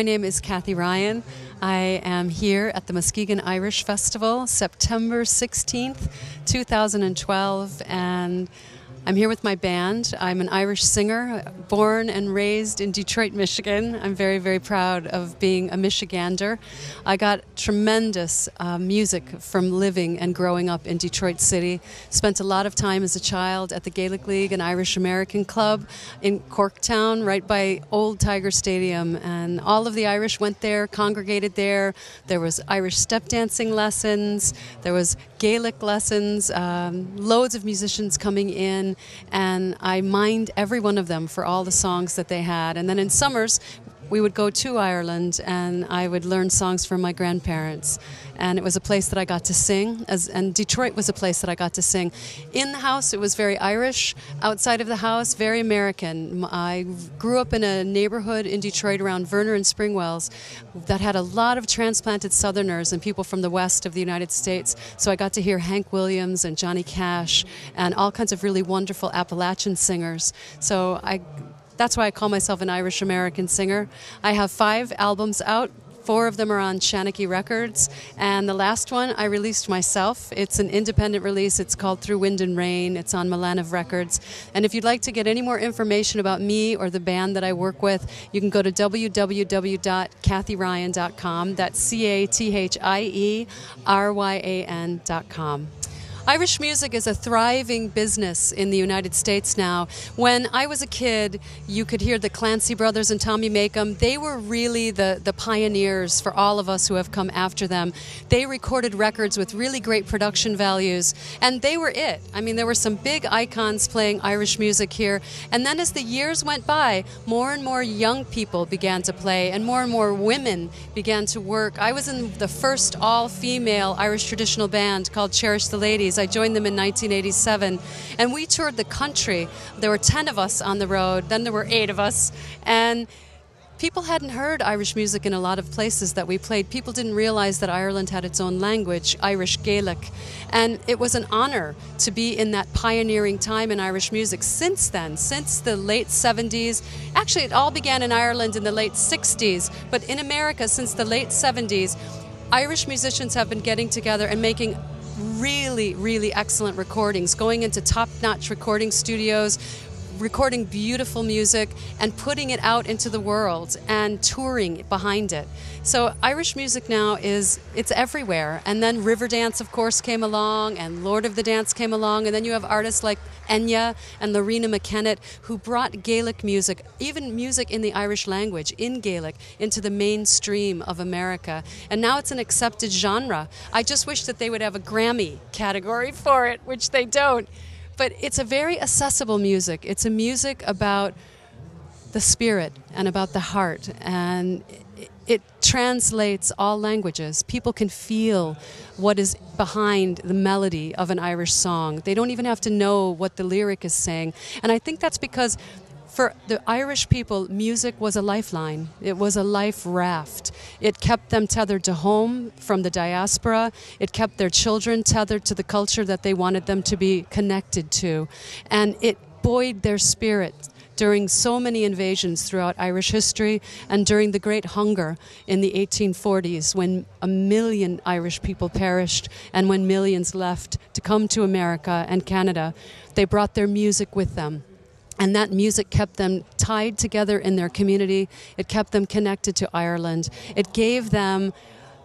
My name is Cathie Ryan. I am here at the Muskegon Irish Festival, September 16th, 2012, and I'm here with my band. I'm an Irish singer, born and raised in Detroit, Michigan. I'm very, very proud of being a Michigander. I got tremendous music from living and growing up in Detroit City. Spent a lot of time as a child at the Gaelic League and Irish American Club in Corktown, right by Old Tiger Stadium. And all of the Irish went there, congregated there. There was Irish step dancing lessons. There was Gaelic lessons, loads of musicians coming in, and I mined every one of them for all the songs that they had. And then in summers, we would go to Ireland, and I would learn songs from my grandparents. And it was a place that I got to sing, and Detroit was a place that I got to sing. In the house, it was very Irish. Outside of the house, very American. I grew up in a neighborhood in Detroit around Verner and Springwells that had a lot of transplanted Southerners and people from the west of the United States. So I got to hear Hank Williams and Johnny Cash and all kinds of really wonderful Appalachian singers. So that's why I call myself an Irish American singer. I have 5 albums out. 4 of them are on Shanachie Records, and the last one I released myself. It's an independent release. It's called Through Wind and Rain. It's on Milanav Records. And if you'd like to get any more information about me or the band that I work with, you can go to www.cathieryan.com. That's CATHIERYAN.com. Irish music is a thriving business in the United States now. When I was a kid, you could hear the Clancy Brothers and Tommy Makem. They were really the pioneers for all of us who have come after them. They recorded records with really great production values, and they were it. I mean, there were some big icons playing Irish music here. And then as the years went by, more and more young people began to play, and more women began to work. I was in the first all-female Irish traditional band called Cherish the Ladies. I joined them in 1987, and we toured the country. There were 10 of us on the road, then there were 8 of us, and people hadn't heard Irish music in a lot of places that we played. People didn't realize that Ireland had its own language, Irish Gaelic, and it was an honor to be in that pioneering time in Irish music. Since then, since the late 70s, actually it all began in Ireland in the late 60s, but in America since the late 70s, Irish musicians have been getting together and making really, really excellent recordings, going into top-notch recording studios, recording beautiful music and putting it out into the world and touring behind it. So Irish music now it's everywhere. And then Riverdance, of course, came along, and Lord of the Dance came along, and then you have artists like Enya and Lorena McKennitt who brought Gaelic music, even music in the Irish language, in Gaelic, into the mainstream of America. And now it's an accepted genre. I just wish that they would have a Grammy category for it, which they don't. But it's a very accessible music. It's a music about the spirit and about the heart, and it translates all languages. People can feel what is behind the melody of an Irish song. They don't even have to know what the lyric is saying. And I think that's because for the Irish people, music was a lifeline. It was a life raft. It kept them tethered to home from the diaspora. It kept their children tethered to the culture that they wanted them to be connected to. And it buoyed their spirit during so many invasions throughout Irish history, and during the Great Hunger in the 1840s, when 1 million Irish people perished and when millions left to come to America and Canada. They brought their music with them. And that music kept them tied together in their community. It kept them connected to Ireland. It gave them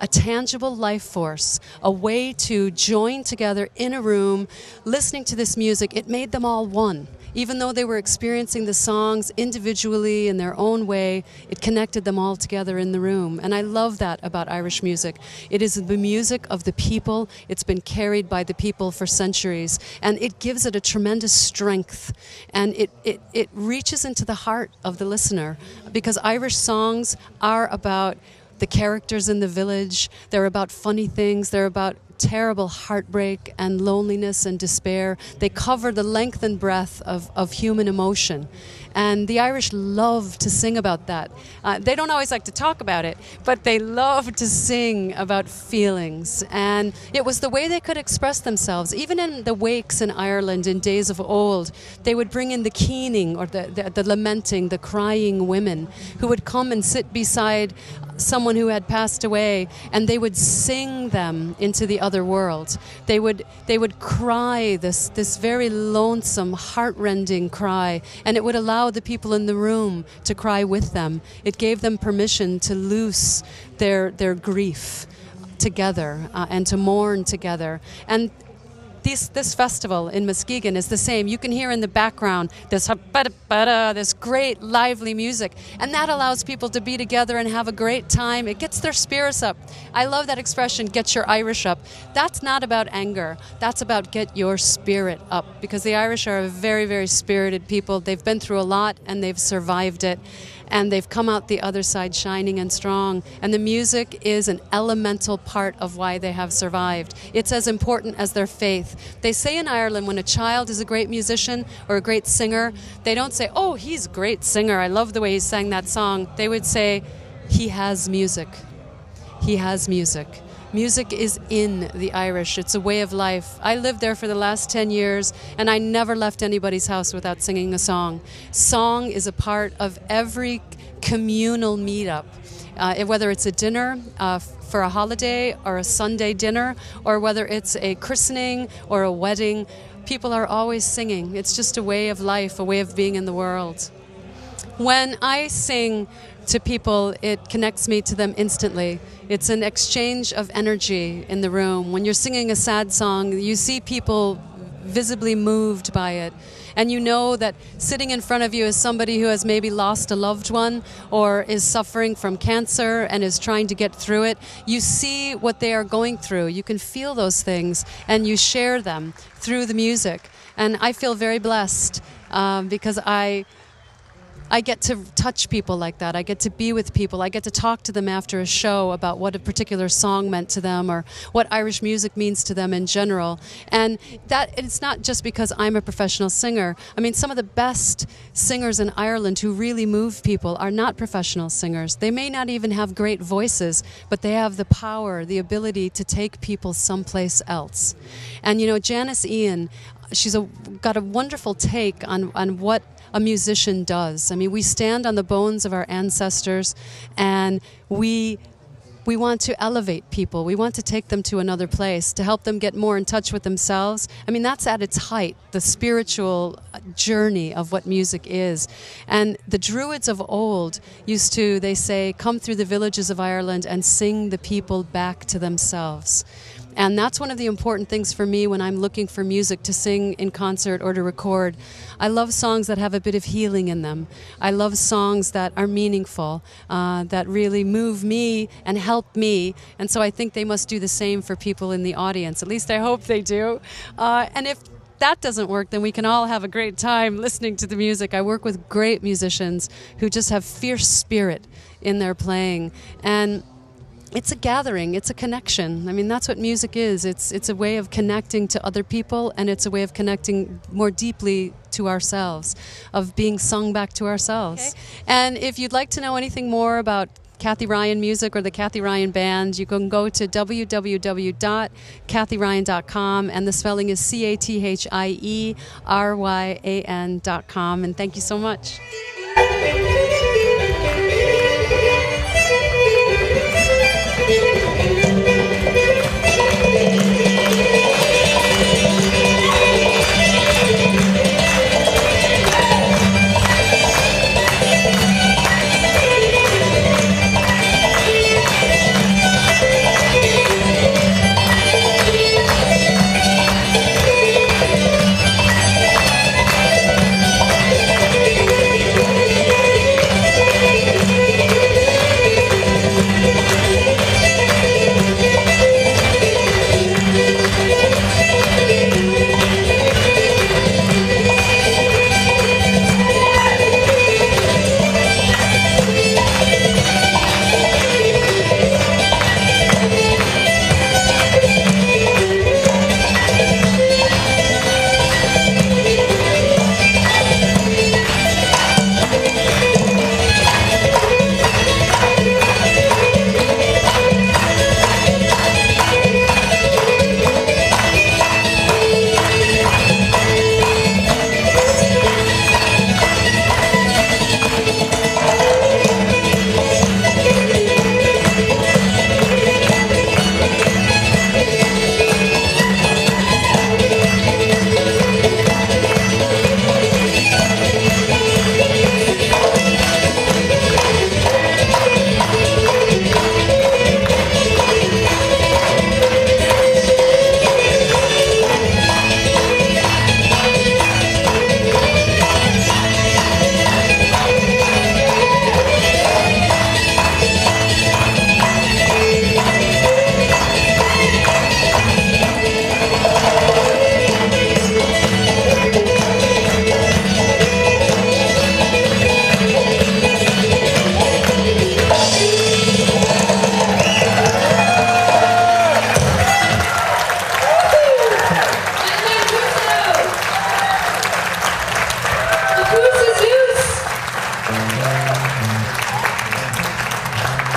a tangible life force, a way to join together in a room, listening to this music. It made them all one. Even though they were experiencing the songs individually in their own way, it connected them all together in the room. And I love that about Irish music. It is the music of the people. It's been carried by the people for centuries. And it gives it a tremendous strength. And it reaches into the heart of the listener, because Irish songs are about the characters in the village. They're about funny things. They're about terrible heartbreak and loneliness and despair. They cover the length and breadth of human emotion. And the Irish love to sing about that. They don't always like to talk about it, but they love to sing about feelings. And it was the way they could express themselves. Even in the wakes in Ireland in days of old, they would bring in the keening, or the lamenting, the crying women, who would come and sit beside someone who had passed away, and they would sing them into the other world. They would cry this very lonesome, heartrending cry, and it would allow the people in the room to cry with them. It gave them permission to loose their grief together and to mourn together. And this festival in Muskegon is the same. You can hear in the background this great lively music, and that allows people to be together and have a great time. It gets their spirits up. I love that expression, get your Irish up. That's not about anger. That's about get your spirit up, because the Irish are a very, very spirited people. They've been through a lot and they've survived it. And they've come out the other side shining and strong. And the music is an elemental part of why they have survived. It's as important as their faith. They say in Ireland, when a child is a great musician or a great singer, they don't say, oh, he's a great singer, I love the way he sang that song. They would say, he has music. He has music. Music is in the Irish. It's a way of life. I lived there for the last 10 years, and I never left anybody's house without singing a song. Song is a part of every communal meetup, whether it's a dinner for a holiday or a Sunday dinner, or whether it's a christening or a wedding. People are always singing. It's just a way of life, a way of being in the world. When I sing to people, it connects me to them instantly. It's an exchange of energy in the room. When you're singing a sad song, you see people visibly moved by it. And you know that sitting in front of you is somebody who has maybe lost a loved one or is suffering from cancer and is trying to get through it. You see what they are going through. You can feel those things, and you share them through the music. And I feel very blessed because I get to touch people like that. I get to be with people. I get to talk to them after a show about what a particular song meant to them or what Irish music means to them in general. And that it's not just because I'm a professional singer. I mean, some of the best singers in Ireland who really move people are not professional singers. They may not even have great voices, but they have the power, the ability to take people someplace else. And, you know, Janice Ian, she's got a wonderful take on what a musician does. I mean, we stand on the bones of our ancestors, and we want to elevate people. We want to take them to another place, to help them get more in touch with themselves. I mean, that's at its height, the spiritual journey of what music is. And the Druids of old used to, they say, come through the villages of Ireland and sing the people back to themselves. And that's one of the important things for me when I'm looking for music to sing in concert or to record. I love songs that have a bit of healing in them. I love songs that are meaningful, that really move me and help me. And so I think they must do the same for people in the audience. At least I hope they do. And if that doesn't work, then we can all have a great time listening to the music. I work with great musicians who just have fierce spirit in their playing. And it's a gathering, it's a connection. I mean, that's what music is. It's a way of connecting to other people, and it's a way of connecting more deeply to ourselves, of being sung back to ourselves. Okay. And if you'd like to know anything more about Cathie Ryan music or the Cathie Ryan band, you can go to www.cathieryan.com, and the spelling is CathieRyan.com. And thank you so much.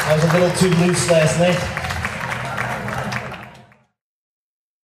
I was a little too loose last night.